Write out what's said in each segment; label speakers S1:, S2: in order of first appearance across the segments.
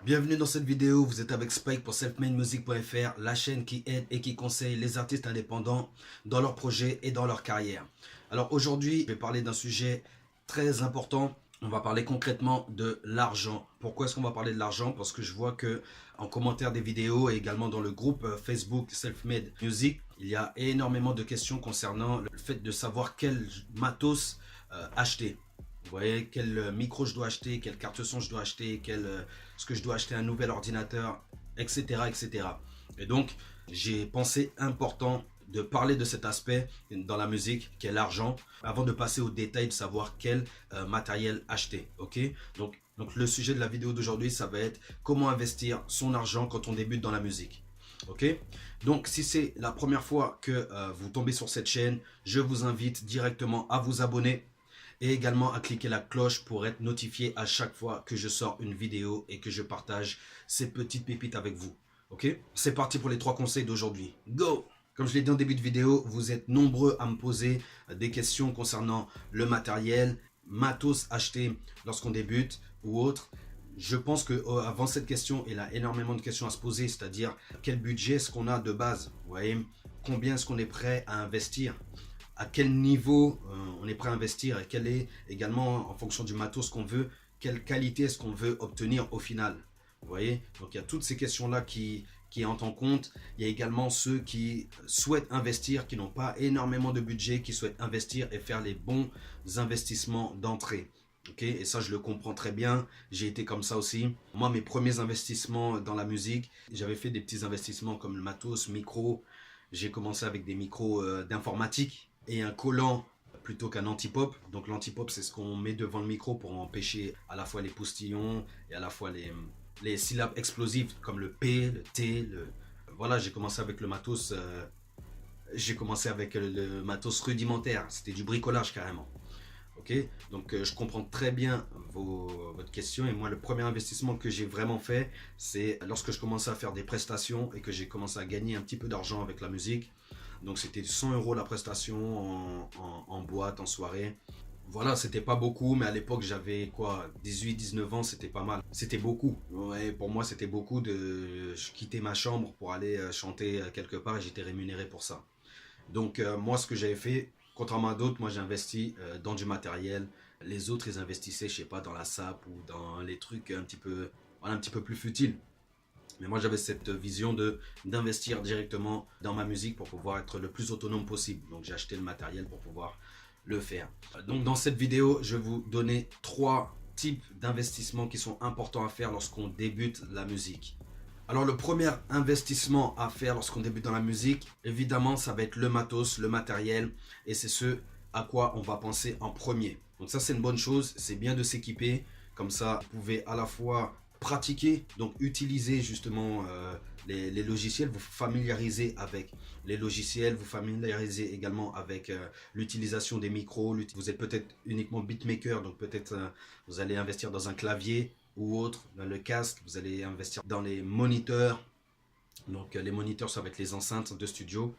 S1: Bienvenue dans cette vidéo, vous êtes avec Spike pour selfmademusic.fr, la chaîne qui aide et qui conseille les artistes indépendants dans leurs projets et dans leur carrière. Alors aujourd'hui, je vais parler d'un sujet très important. On va parler concrètement de l'argent. Pourquoi est-ce qu'on va parler de l'argent? Parce que je vois que en commentaire des vidéos et également dans le groupe Facebook Selfmade Music, il y a énormément de questions concernant le fait de savoir quel matos acheter. Vous voyez, quel micro je dois acheter, quelle carte son je dois acheter, est-ce que je dois acheter un nouvel ordinateur, etc. etc. Et donc, j'ai pensé important de parler de cet aspect dans la musique, qui est l'argent, avant de passer au détail de savoir quel matériel acheter. Ok, donc le sujet de la vidéo d'aujourd'hui, ça va être comment investir son argent quand on débute dans la musique. Ok, donc si c'est la première fois que vous tombez sur cette chaîne, je vous invite directement à vous abonner et également à cliquer la cloche pour être notifié à chaque fois que je sors une vidéo et que je partage ces petites pépites avec vous. Ok, c'est parti pour les 3 conseils d'aujourd'hui. Go! Comme je l'ai dit en début de vidéo, vous êtes nombreux à me poser des questions concernant le matériel, matos acheté lorsqu'on débute ou autre. Je pense que avant cette question, il y a énormément de questions à se poser, c'est-à-dire quel budget est-ce qu'on a de base, vous voyez, combien est-ce qu'on est prêt à investir, à quel niveau on est prêt à investir et quelle est également en fonction du matos qu'on veut, quelle qualité est-ce qu'on veut obtenir au final. Vous voyez, donc il y a toutes ces questions-là qui entrent en compte. Il y a également ceux qui souhaitent investir, qui n'ont pas énormément de budget, qui souhaitent investir et faire les bons investissements d'entrée. Ok, et ça je le comprends très bien, j'ai été comme ça aussi. Moi, mes premiers investissements dans la musique, j'avais fait des petits investissements comme le matos, micro. J'ai commencé avec des micros d'informatique et un collant plutôt qu'un anti-pop. Donc l'anti-pop, c'est ce qu'on met devant le micro pour empêcher à la fois les postillons et à la fois les syllabes explosives comme le P, le T. Voilà, j'ai commencé avec le matos. J'ai commencé avec le matos rudimentaire. C'était du bricolage carrément. Ok, donc je comprends très bien votre question. Et moi, le premier investissement que j'ai vraiment fait, c'est lorsque je commençais à faire des prestations et que j'ai commencé à gagner un petit peu d'argent avec la musique. Donc c'était 100 € la prestation en boîte, en soirée. Voilà, c'était pas beaucoup, mais à l'époque j'avais quoi, 18-19 ans, c'était pas mal. C'était beaucoup. Ouais, pour moi, c'était beaucoup de. Je quittais ma chambre pour aller chanter quelque part et j'étais rémunéré pour ça. Donc moi, ce que j'avais fait, contrairement à d'autres, moi j'ai investi dans du matériel. Les autres, ils investissaient, je sais pas, dans la SAP ou dans les trucs un petit peu, voilà, un petit peu plus futiles. Mais moi, j'avais cette vision d'investir directement dans ma musique pour pouvoir être le plus autonome possible. Donc, j'ai acheté le matériel pour pouvoir le faire. Donc, dans cette vidéo, je vais vous donner 3 types d'investissements qui sont importants à faire lorsqu'on débute la musique. Alors, le premier investissement à faire lorsqu'on débute dans la musique, évidemment, ça va être le matos, le matériel. Et c'est ce à quoi on va penser en premier. Donc, ça, c'est une bonne chose. C'est bien de s'équiper. Comme ça, vous pouvez à la fois pratiquer, donc utiliser justement les logiciels, vous familiariser avec les logiciels, vous familiariser également avec l'utilisation des micros. Vous êtes peut-être uniquement beatmaker, donc peut-être vous allez investir dans un clavier ou autre, dans le casque, vous allez investir dans les moniteurs. Donc les moniteurs, ça va être les enceintes de studio,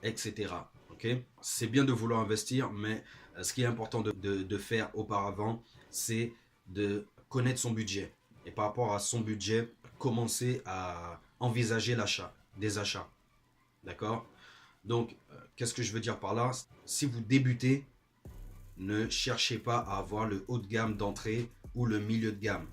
S1: etc. Okay, c'est bien de vouloir investir, mais ce qui est important de faire auparavant, c'est de connaître son budget. Et par rapport à son budget, commencer à envisager l'achat, des achats. D'accord? Donc, qu'est-ce que je veux dire par là? Si vous débutez, ne cherchez pas à avoir le haut de gamme d'entrée ou le milieu de gamme.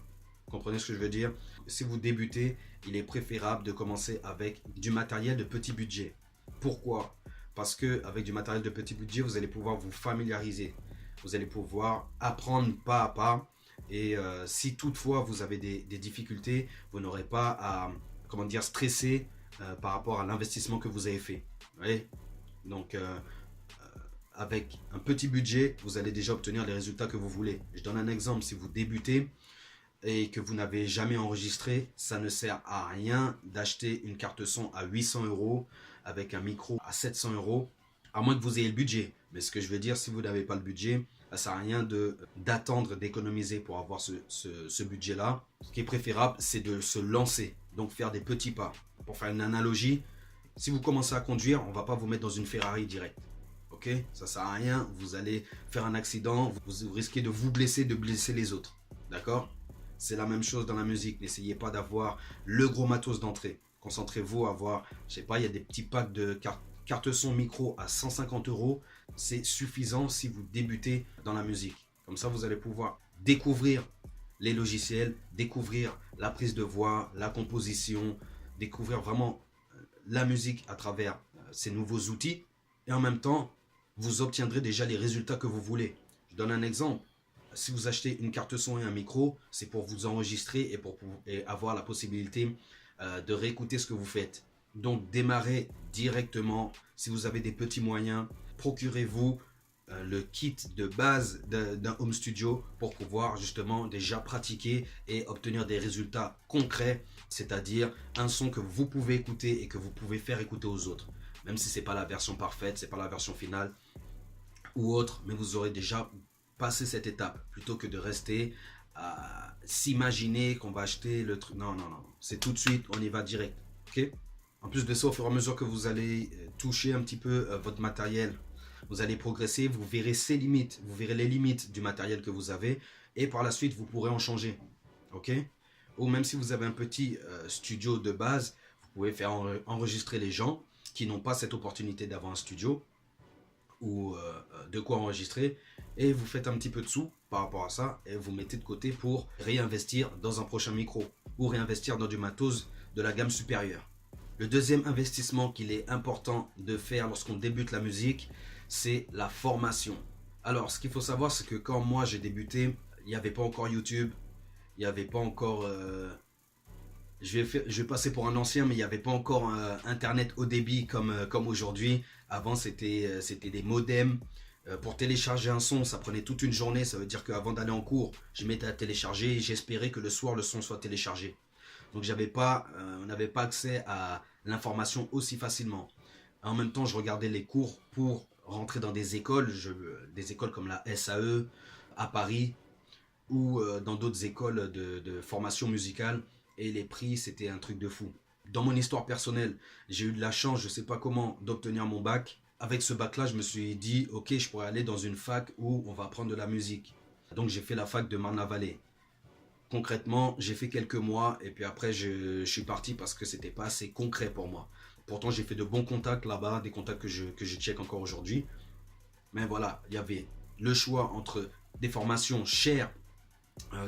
S1: Vous comprenez ce que je veux dire? Si vous débutez, il est préférable de commencer avec du matériel de petit budget. Pourquoi? Parce qu'avec du matériel de petit budget, vous allez pouvoir vous familiariser. Vous allez pouvoir apprendre pas à pas. Et si toutefois vous avez des difficultés, vous n'aurez pas à stresser par rapport à l'investissement que vous avez fait. Vous voyez? Donc avec un petit budget, vous allez déjà obtenir les résultats que vous voulez. Je donne un exemple, si vous débutez et que vous n'avez jamais enregistré, ça ne sert à rien d'acheter une carte son à 800 € avec un micro à 700 €, à moins que vous ayez le budget. Mais ce que je veux dire, si vous n'avez pas le budget, ça ne sert à rien d'attendre, d'économiser pour avoir ce budget-là. Ce qui est préférable, c'est de se lancer, donc faire des petits pas. Pour faire une analogie, si vous commencez à conduire, on ne va pas vous mettre dans une Ferrari direct. Ok, ça ne sert à rien, vous allez faire un accident, vous risquez de vous blesser, de blesser les autres. D'accord? c'est la même chose dans la musique. N'essayez pas d'avoir le gros matos d'entrée. Concentrez-vous à avoir, je sais pas, il y a des petits packs de cartes son micro à 150 euros. C'est suffisant si vous débutez dans la musique. Comme ça, vous allez pouvoir découvrir les logiciels, découvrir la prise de voix, la composition, découvrir vraiment la musique à travers ces nouveaux outils. Et en même temps, vous obtiendrez déjà les résultats que vous voulez. Je donne un exemple. Si vous achetez une carte son et un micro, c'est pour vous enregistrer et avoir la possibilité de réécouter ce que vous faites. Donc démarrez directement. Si vous avez des petits moyens, procurez-vous le kit de base d'un home studio pour pouvoir justement déjà pratiquer et obtenir des résultats concrets, c'est-à-dire un son que vous pouvez écouter et que vous pouvez faire écouter aux autres. Même si ce n'est pas la version parfaite, ce n'est pas la version finale ou autre, mais vous aurez déjà passé cette étape plutôt que de rester à s'imaginer qu'on va acheter le truc. Non, non, non, c'est tout de suite, on y va direct. Ok. En plus de ça, au fur et à mesure que vous allez toucher un petit peu votre matériel, vous allez progresser, vous verrez ses limites, vous verrez les limites du matériel que vous avez et par la suite, vous pourrez en changer. Ok. Ou même si vous avez un petit studio de base, vous pouvez faire enregistrer les gens qui n'ont pas cette opportunité d'avoir un studio ou de quoi enregistrer et vous faites un petit peu de sous par rapport à ça et vous mettez de côté pour réinvestir dans un prochain micro ou réinvestir dans du matos de la gamme supérieure. Le deuxième investissement qu'il est important de faire lorsqu'on débute la musique, c'est la formation. Alors, ce qu'il faut savoir, c'est que quand moi j'ai débuté, il n'y avait pas encore YouTube, il n'y avait pas encore... je vais passer pour un ancien, mais il n'y avait pas encore Internet haut débit comme aujourd'hui. Avant, c'était des modems. Pour télécharger un son, ça prenait toute une journée. Ça veut dire qu'avant d'aller en cours, je mettais à télécharger et j'espérais que le soir, le son soit téléchargé. Donc, on n'avait pas accès à l'information aussi facilement. En même temps, je regardais les cours pour rentrer dans des écoles comme la SAE à Paris ou dans d'autres écoles de formation musicale. Et les prix, c'était un truc de fou. Dans mon histoire personnelle, j'ai eu de la chance, je ne sais pas comment, d'obtenir mon bac. Avec ce bac-là, je me suis dit, ok, je pourrais aller dans une fac où on va apprendre de la musique. Donc j'ai fait la fac de Marne-la-Vallée. Concrètement, j'ai fait quelques mois et puis après, je suis parti parce que c'était pas assez concret pour moi. Pourtant, j'ai fait de bons contacts là-bas, des contacts que je check encore aujourd'hui. Mais voilà, il y avait le choix entre des formations chères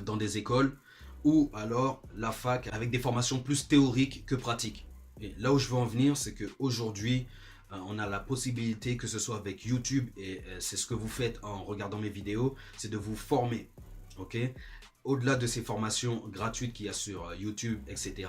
S1: dans des écoles ou alors la fac avec des formations plus théoriques que pratiques. Et là où je veux en venir, c'est qu'aujourd'hui, on a la possibilité, que ce soit avec YouTube, et c'est ce que vous faites en regardant mes vidéos, c'est de vous former. Ok. Au-delà de ces formations gratuites qu'il y a sur YouTube, etc.,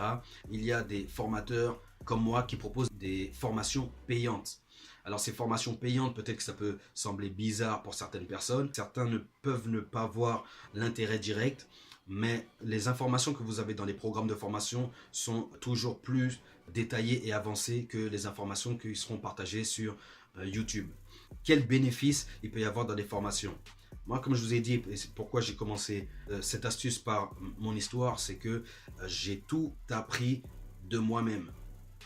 S1: il y a des formateurs comme moi qui proposent des formations payantes. Alors ces formations payantes, peut-être que ça peut sembler bizarre pour certaines personnes. Certains ne peuvent ne pas voir l'intérêt direct, mais les informations que vous avez dans les programmes de formation sont toujours plus détaillées et avancées que les informations qui seront partagées sur YouTube. Quel bénéfice il peut y avoir dans les formations? Moi, comme je vous ai dit, et c'est pourquoi j'ai commencé cette astuce par mon histoire, c'est que j'ai tout appris de moi-même.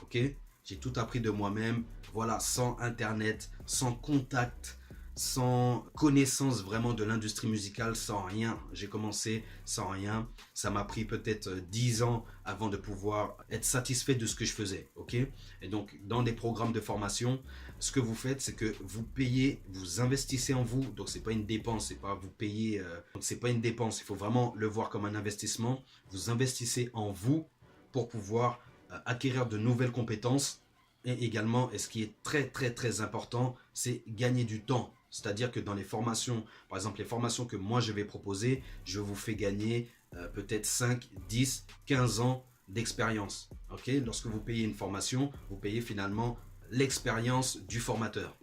S1: Ok? J'ai tout appris de moi-même, voilà, sans internet, sans contact, sans connaissance vraiment de l'industrie musicale, sans rien. J'ai commencé sans rien. Ça m'a pris peut-être 10 ans avant de pouvoir être satisfait de ce que je faisais. Ok. Et donc, dans des programmes de formation, ce que vous faites, c'est que vous payez, vous investissez en vous. Donc, c'est pas une dépense, c'est pas vous payez. Donc, c'est pas une dépense. Il faut vraiment le voir comme un investissement. Vous investissez en vous pour pouvoir acquérir de nouvelles compétences et également, et ce qui est très très très important, c'est gagner du temps. C'est-à-dire que dans les formations, par exemple les formations que moi je vais proposer, je vous fais gagner peut-être 5, 10, 15 ans d'expérience. Okay. Lorsque vous payez une formation, vous payez finalement l'expérience du formateur.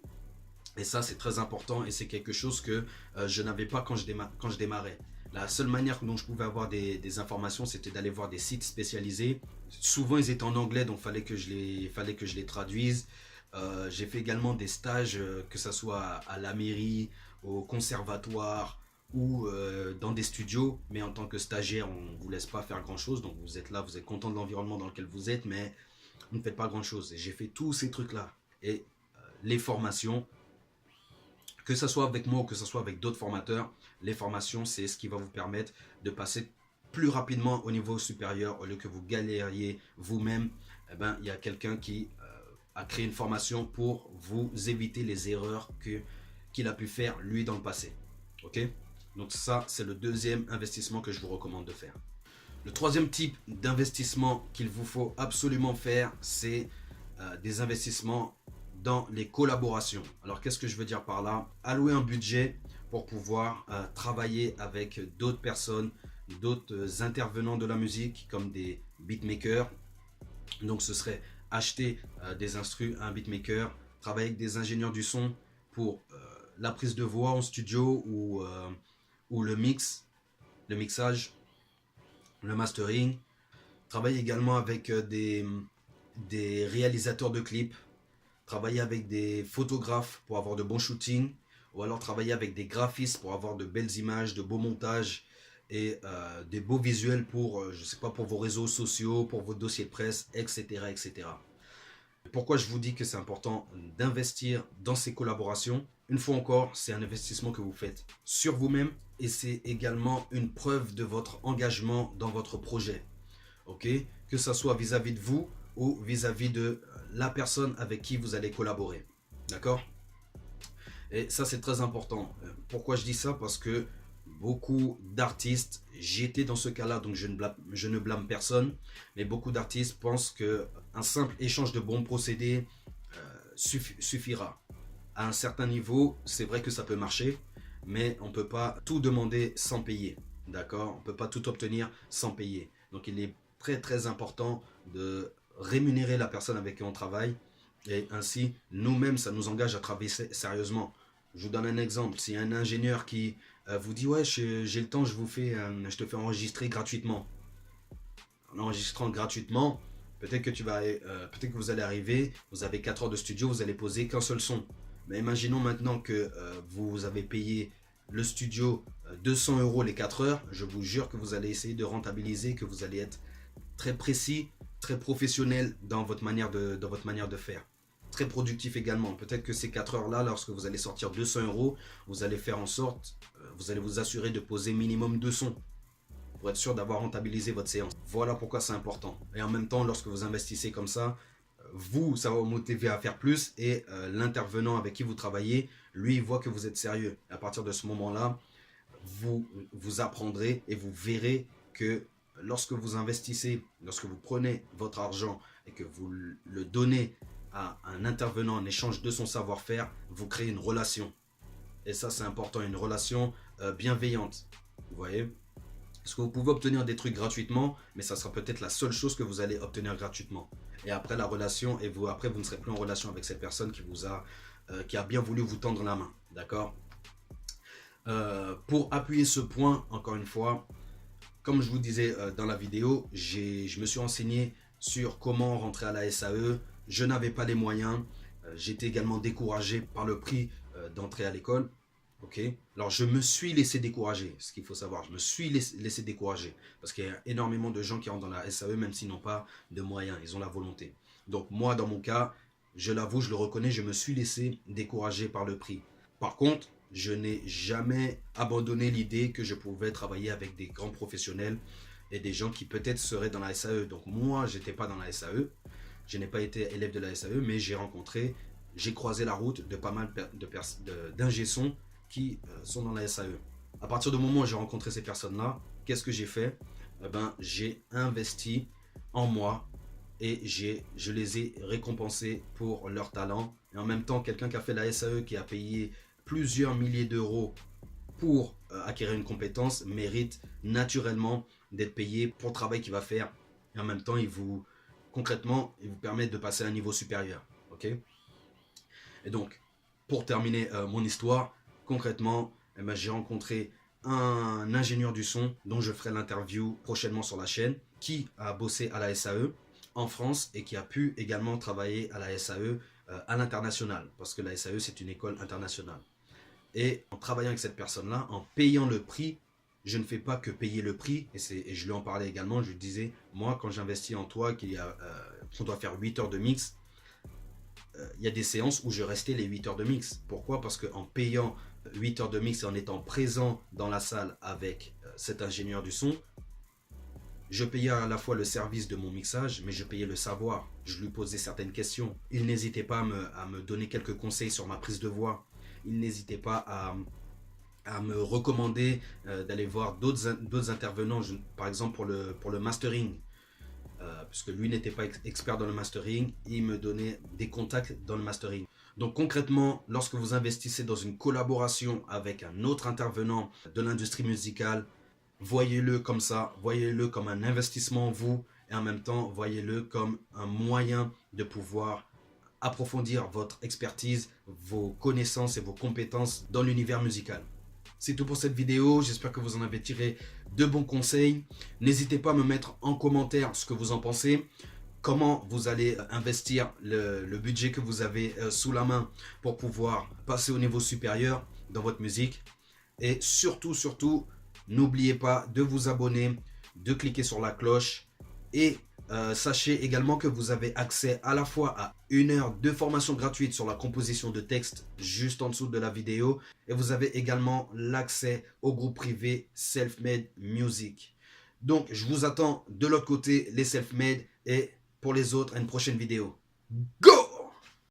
S1: Et ça, c'est très important et c'est quelque chose que je n'avais pas quand je démarrais. La seule manière dont je pouvais avoir des informations, c'était d'aller voir des sites spécialisés. Souvent, ils étaient en anglais, donc fallait que je les traduise. J'ai fait également des stages, que ce soit à la mairie, au conservatoire ou dans des studios. Mais en tant que stagiaire, on ne vous laisse pas faire grand-chose. Donc vous êtes là, vous êtes content de l'environnement dans lequel vous êtes, mais vous ne faites pas grand-chose. Et j'ai fait tous ces trucs-là. Et les formations, que ce soit avec moi ou que ce soit avec d'autres formateurs, les formations, c'est ce qui va vous permettre de passer plus rapidement au niveau supérieur au lieu que vous galériez vous-même. Eh ben, il y a quelqu'un qui a créé une formation pour vous éviter les erreurs qu'il a pu faire lui dans le passé. Ok? Donc ça, c'est le deuxième investissement que je vous recommande de faire. Le troisième type d'investissement qu'il vous faut absolument faire, c'est des investissements dans les collaborations. Alors qu'est-ce que je veux dire par là? Allouer un budget pour pouvoir travailler avec d'autres personnes, d'autres intervenants de la musique comme des beatmakers. Donc ce serait acheter des instrus à un beatmaker, travailler avec des ingénieurs du son pour la prise de voix en studio ou le mixage, le mastering. Travailler également avec des réalisateurs de clips, travailler avec des photographes pour avoir de bons shootings, ou alors travailler avec des graphistes pour avoir de belles images, de beaux montages et des beaux visuels pour, je sais pas, pour vos réseaux sociaux, pour vos dossiers de presse, etc., etc. Pourquoi je vous dis que c'est important d'investir dans ces collaborations? Une fois encore, c'est un investissement que vous faites sur vous-même et c'est également une preuve de votre engagement dans votre projet. Ok? Que ce soit vis-à-vis de vous ou vis-à-vis de la personne avec qui vous allez collaborer. D'accord? Et ça, c'est très important. Pourquoi je dis ça? Parce que beaucoup d'artistes, j'étais dans ce cas-là, donc je ne blâme personne, mais beaucoup d'artistes pensent qu'un simple échange de bons procédés suffira. À un certain niveau, c'est vrai que ça peut marcher, mais on ne peut pas tout demander sans payer. D'accord? On ne peut pas tout obtenir sans payer. Donc il est très très important de rémunérer la personne avec qui on travaille et ainsi nous-mêmes ça nous engage à travailler sérieusement. Je vous donne un exemple. S'il y a un ingénieur qui vous dit ouais j'ai le temps, je te fais enregistrer gratuitement. En enregistrant gratuitement, peut-être que vous allez arriver, vous avez 4 heures de studio, vous allez poser qu'un seul son. Mais imaginons maintenant que vous avez payé le studio 200 € les 4 heures, je vous jure que vous allez essayer de rentabiliser, que vous allez être très précis, très professionnel dans votre manière de faire. Très productif également. Peut-être que ces 4 heures-là, lorsque vous allez sortir 200 €, vous allez faire en sorte, vous allez vous assurer de poser minimum 2 sons pour être sûr d'avoir rentabilisé votre séance. Voilà pourquoi c'est important. Et en même temps, lorsque vous investissez comme ça, ça va vous motiver à faire plus et l'intervenant avec qui vous travaillez, lui, il voit que vous êtes sérieux. Et à partir de ce moment-là, vous apprendrez et vous verrez que lorsque vous investissez, lorsque vous prenez votre argent et que vous le donnez à un intervenant en échange de son savoir-faire, vous créez une relation. Et ça, c'est important, une relation bienveillante. Vous voyez? Parce que vous pouvez obtenir des trucs gratuitement, mais ça sera peut-être la seule chose que vous allez obtenir gratuitement. Et après la relation, après vous ne serez plus en relation avec cette personne qui a bien voulu vous tendre la main. D'accord? Pour appuyer ce point, encore une fois, comme je vous disais dans la vidéo, je me suis renseigné sur comment rentrer à la SAE. Je n'avais pas les moyens. J'étais également découragé par le prix d'entrée à l'école. Ok. Alors je me suis laissé décourager, ce qu'il faut savoir. Je me suis laissé décourager parce qu'il y a énormément de gens qui rentrent dans la SAE même s'ils n'ont pas de moyens, ils ont la volonté. Donc moi, dans mon cas, je l'avoue, je le reconnais, je me suis laissé décourager par le prix. Par contre, je n'ai jamais abandonné l'idée que je pouvais travailler avec des grands professionnels et des gens qui peut-être seraient dans la SAE. Donc moi, j'étais pas dans la SAE, je n'ai pas été élève de la SAE, mais j'ai croisé la route de pas mal d'ingé son qui sont dans la SAE. À partir du moment où j'ai rencontré ces personnes-là, qu'est-ce que j'ai fait? J'ai investi en moi et je les ai récompensés pour leur talent. Et en même temps, quelqu'un qui a fait la SAE, qui a payé plusieurs milliers d'euros pour acquérir une compétence, mérite naturellement d'être payé pour le travail qu'il va faire. Et en même temps, concrètement, il vous permet de passer à un niveau supérieur. Ok? Et donc, pour terminer mon histoire, concrètement, j'ai rencontré un ingénieur du son dont je ferai l'interview prochainement sur la chaîne, qui a bossé à la SAE en France et qui a pu également travailler à la SAE à l'international, parce que la SAE c'est une école internationale. Et en travaillant avec cette personne-là, en payant le prix, je ne fais pas que payer le prix, et je lui en parlais également, je lui disais, moi quand j'investis en toi, qu'on doit faire 8 heures de mix, il y a des séances où je restais les 8 heures de mix. Pourquoi? Parce qu'en payant 8 heures de mix et en étant présent dans la salle avec cet ingénieur du son, Je payais à la fois le service de mon mixage, mais je payais le savoir. Je lui posais certaines questions. Il n'hésitait pas à me donner quelques conseils sur ma prise de voix. Il n'hésitait pas à me recommander d'aller voir d'autres intervenants, par exemple pour le mastering. Puisque lui n'était pas expert dans le mastering, il me donnait des contacts dans le mastering. Donc concrètement, lorsque vous investissez dans une collaboration avec un autre intervenant de l'industrie musicale, voyez-le comme ça, voyez-le comme un investissement en vous, et en même temps, voyez-le comme un moyen de pouvoir approfondir votre expertise, vos connaissances et vos compétences dans l'univers musical. C'est tout pour cette vidéo, j'espère que vous en avez tiré de bons conseils. N'hésitez pas à me mettre en commentaire ce que vous en pensez, comment vous allez investir le budget que vous avez sous la main pour pouvoir passer au niveau supérieur dans votre musique. Et surtout, n'oubliez pas de vous abonner, de cliquer sur la cloche et sachez également que vous avez accès à la fois à 1 heure de formation gratuite sur la composition de texte juste en dessous de la vidéo et vous avez également l'accès au groupe privé Self-Made Music. Donc je vous attends de l'autre côté les Self-Made et pour les autres à une prochaine vidéo. Go!